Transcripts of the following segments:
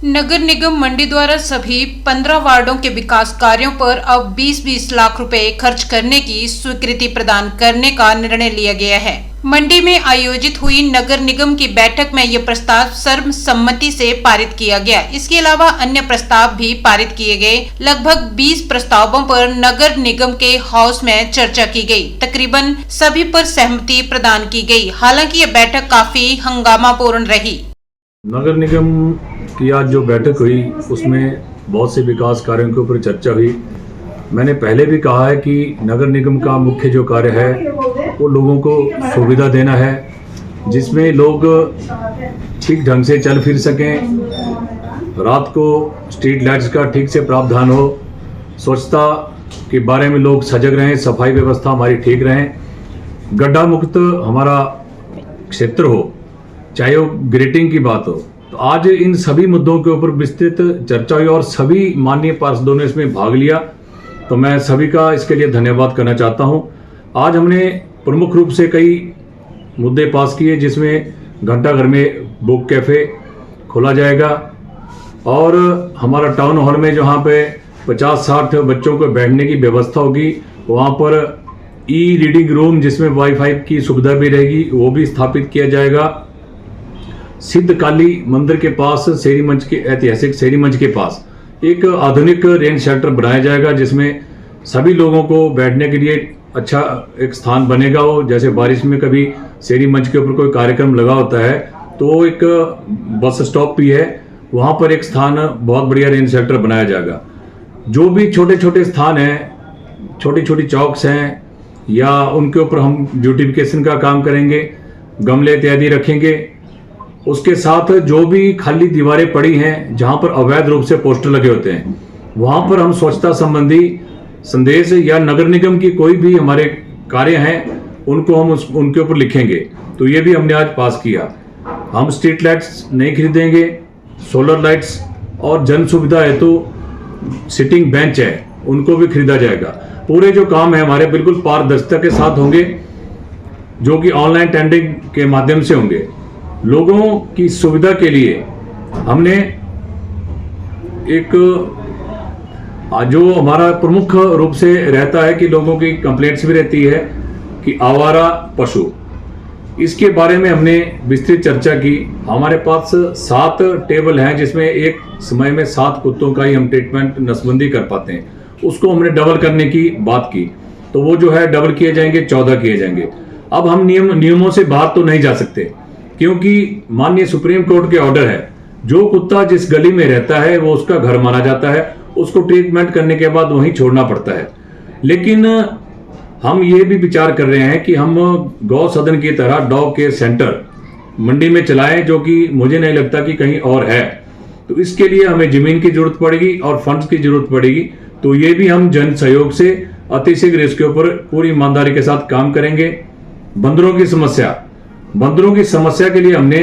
नगर निगम मंडी द्वारा सभी 15 वार्डों के विकास कार्यों पर अब 20-20 लाख रुपए खर्च करने की स्वीकृति प्रदान करने का निर्णय लिया गया है। मंडी में आयोजित हुई नगर निगम की बैठक में यह प्रस्ताव सर्वसम्मति से पारित किया गया। इसके अलावा अन्य प्रस्ताव भी पारित किए गए। लगभग 20 प्रस्तावों पर नगर निगम के हाउस में चर्चा की गई। तकरीबन सभी पर सहमति प्रदान की गई। हालांकि यह बैठक काफी हंगामापूर्ण रही। नगर निगम की आज जो बैठक हुई उसमें बहुत से विकास कार्यों के ऊपर चर्चा हुई। मैंने पहले भी कहा है कि नगर निगम का मुख्य जो कार्य है वो लोगों को सुविधा देना है, जिसमें लोग ठीक ढंग से चल फिर सकें, रात को स्ट्रीट लाइट्स का ठीक से प्रावधान हो, स्वच्छता के बारे में लोग सजग रहें, सफाई व्यवस्था हमारी ठीक रहें, गड्ढा मुक्त हमारा क्षेत्र हो, चाहे वो ग्रेटिंग की बात हो। तो आज इन सभी मुद्दों के ऊपर विस्तृत चर्चा हुई और सभी माननीय पार्षदों ने इसमें भाग लिया, तो मैं सभी का इसके लिए धन्यवाद करना चाहता हूं। आज हमने प्रमुख रूप से कई मुद्दे पास किए, जिसमें घंटाघर में बुक कैफ़े खोला जाएगा और हमारा टाउन हॉल में जहाँ पे 50-60 बच्चों को बैठने की व्यवस्था होगी, वहाँ पर ई रीडिंग रूम जिसमें वाईफाई की सुविधा भी रहेगी, वो भी स्थापित किया जाएगा। सिद्ध काली मंदिर के पास शेरी मंच के ऐतिहासिक शेरी मंच के पास एक आधुनिक रेन शेल्टर बनाया जाएगा, जिसमें सभी लोगों को बैठने के लिए अच्छा एक स्थान बनेगा। वो जैसे बारिश में कभी शेरी मंच के ऊपर कोई कार्यक्रम लगा होता है तो एक बस स्टॉप भी है, वहाँ पर एक स्थान बहुत बढ़िया रेन शेल्टर बनाया जाएगा। जो भी छोटे छोटे स्थान हैं, छोटी छोटी चौक्स हैं, या उनके ऊपर हम ब्यूटिफिकेशन का काम करेंगे, गमले इत्यादि रखेंगे। उसके साथ जो भी खाली दीवारें पड़ी हैं जहां पर अवैध रूप से पोस्टर लगे होते हैं, वहां पर हम स्वच्छता संबंधी संदेश या नगर निगम की कोई भी हमारे कार्य हैं उनको हम उनके ऊपर लिखेंगे। तो ये भी हमने आज पास किया। हम स्ट्रीट लाइट्स नहीं खरीदेंगे, सोलर लाइट्स और जन सुविधा हेतु सिटिंग बेंच है उनको भी खरीदा जाएगा। पूरे जो काम है हमारे बिल्कुल पारदर्शिता के साथ होंगे, जो कि ऑनलाइन टेंडरिंग के माध्यम से होंगे। लोगों की सुविधा के लिए हमने एक जो हमारा प्रमुख रूप से रहता है कि लोगों की कंप्लेंट्स भी रहती है कि आवारा पशु, इसके बारे में हमने विस्तृत चर्चा की। हमारे पास 7 टेबल हैं जिसमें एक समय में 7 कुत्तों का ही हम ट्रीटमेंट नसबंदी कर पाते हैं, उसको हमने डबल करने की बात की। तो वो जो है डबल किए जाएंगे, 14 किए जाएंगे। अब हम नियमों से बाहर तो नहीं जा सकते, क्योंकि माननीय सुप्रीम कोर्ट के ऑर्डर है, जो कुत्ता जिस गली में रहता है वो उसका घर माना जाता है, उसको ट्रीटमेंट करने के बाद वहीं छोड़ना पड़ता है। लेकिन हम ये भी विचार कर रहे हैं कि हम गौ सदन की तरह डॉग केयर सेंटर मंडी में चलाएं, जो कि मुझे नहीं लगता कि कहीं और है। तो इसके लिए हमें जमीन की जरूरत पड़ेगी और फंड्स की जरूरत पड़ेगी। तो ये भी हम जन सहयोग से अतिशीघ्र इसके ऊपर पूरी ईमानदारी के साथ काम करेंगे। बंदरों की समस्या के लिए हमने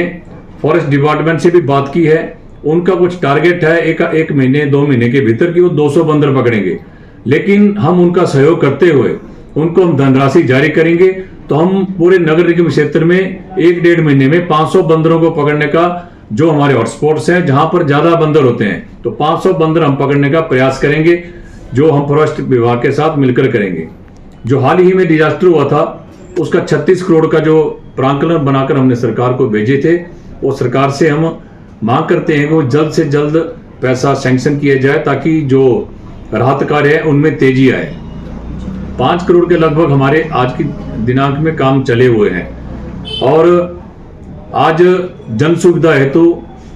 फॉरेस्ट डिपार्टमेंट से भी बात की है। उनका कुछ टारगेट है एक महीने 2 महीने के भीतर कि वो 200 बंदर पकड़ेंगे, लेकिन हम उनका सहयोग करते हुए उनको हम धनराशि जारी करेंगे। तो हम पूरे नगर निगम क्षेत्र में 1-1.5 महीने में 500 बंदरों को पकड़ने का, जो हमारे हॉटस्पॉट्स हैं जहां पर ज्यादा बंदर होते हैं, तो 500 बंदर हम पकड़ने का प्रयास करेंगे, जो हम फॉरेस्ट विभाग के साथ मिलकर करेंगे। जो हाल ही में डिजास्टर हुआ था उसका 36 करोड़ का जो प्रांकलन बनाकर हमने सरकार को भेजे थे, वो सरकार से हम मांग करते हैं कि वो जल्द से जल्द पैसा सैंक्शन किया जाए, ताकि जो राहत कार्य है उनमें तेजी आए। 5 करोड़ के लगभग हमारे आज की दिनांक में काम चले हुए हैं। और आज जन सुविधा हेतु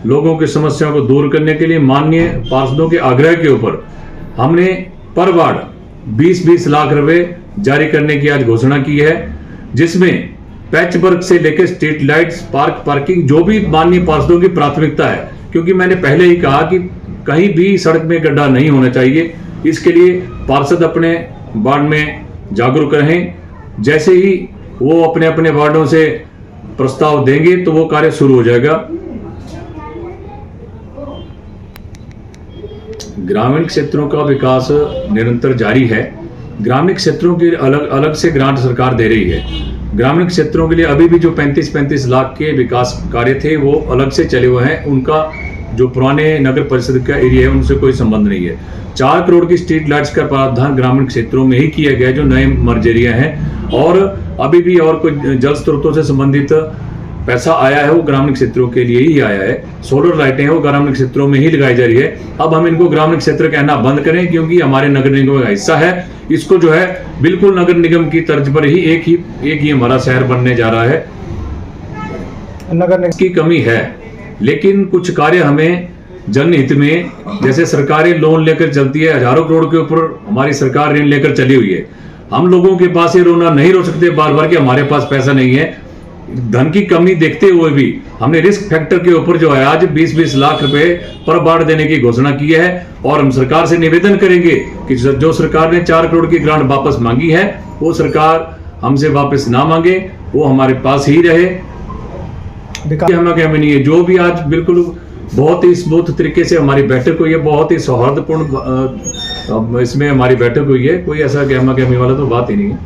लोगों की समस्याओं को दूर करने के लिए माननीय पार्षदों के आग्रह के ऊपर हमने पर वार्ड 20-20 लाख रुपए जारी करने की आज घोषणा की है, जिसमें पैच वर्क से लेकर स्ट्रीट लाइट्स, पार्किंग, जो भी माननीय पार्षदों की प्राथमिकता है। क्योंकि मैंने पहले ही कहा कि कहीं भी सड़क में गड्ढा नहीं होना चाहिए। इसके लिए पार्षद अपने वार्ड में जागरूक रहें। जैसे ही वो अपने अपने वार्डों से प्रस्ताव देंगे तो वो कार्य शुरू हो जाएगा। ग्रामीण क्षेत्रों का विकास निरंतर जारी है। ग्रामीण क्षेत्रों के अलग अलग से ग्रांट सरकार दे रही है। ग्रामीण क्षेत्रों के लिए अभी भी जो 35-35 लाख के विकास कार्य थे वो अलग से चले हुए हैं। उनका जो पुराने नगर परिषद का एरिया है उनसे कोई संबंध नहीं है। 4 करोड़ की स्ट्रीट लाइट्स का प्रावधान ग्रामीण क्षेत्रों में ही किया गया है जो नए मर्ज एरिया हैं, और अभी भी और कोई जल स्रोतों से संबंधित पैसा आया है वो ग्रामीण क्षेत्रों के लिए ही आया है। सोलर लाइटें हैं वो ग्रामीण क्षेत्रों में ही लगाई जा रही है। अब हम इनको ग्रामीण क्षेत्र कहना बंद करें क्योंकि हमारे नगर निगम का हिस्सा है। इसको जो है बिल्कुल नगर निगम की तर्ज पर ही एक ही हमारा शहर बनने जा रहा है। नगर निगम की कमी है, लेकिन कुछ कार्य हमें जनहित में, जैसे सरकारें लोन लेकर चलती है, हजारों करोड़ के ऊपर हमारी सरकार ऋण लेकर चली हुई है। हम लोगों के पास ये रोना नहीं रो सकते बार बार कि हमारे पास पैसा नहीं है। धन की कमी देखते हुए भी हमने रिस्क फैक्टर के ऊपर जो है आज 20-20 लाख रुपए पर बाढ़ देने की घोषणा की है, और हम सरकार से निवेदन करेंगे कि जो सरकार ने 4 करोड़ की ग्रांट वापस मांगी है वो सरकार हमसे वापस ना मांगे, वो हमारे पास ही रहे। हमें क्या नहीं है, जो भी आज बिल्कुल बहुत ही स्मूथ तरीके से हमारी बैठक हुई है, बहुत ही सौहार्दपूर्ण इसमें हमारी बैठक हुई है, कोई ऐसा गहमा गहमी वाला तो बात ही नहीं है।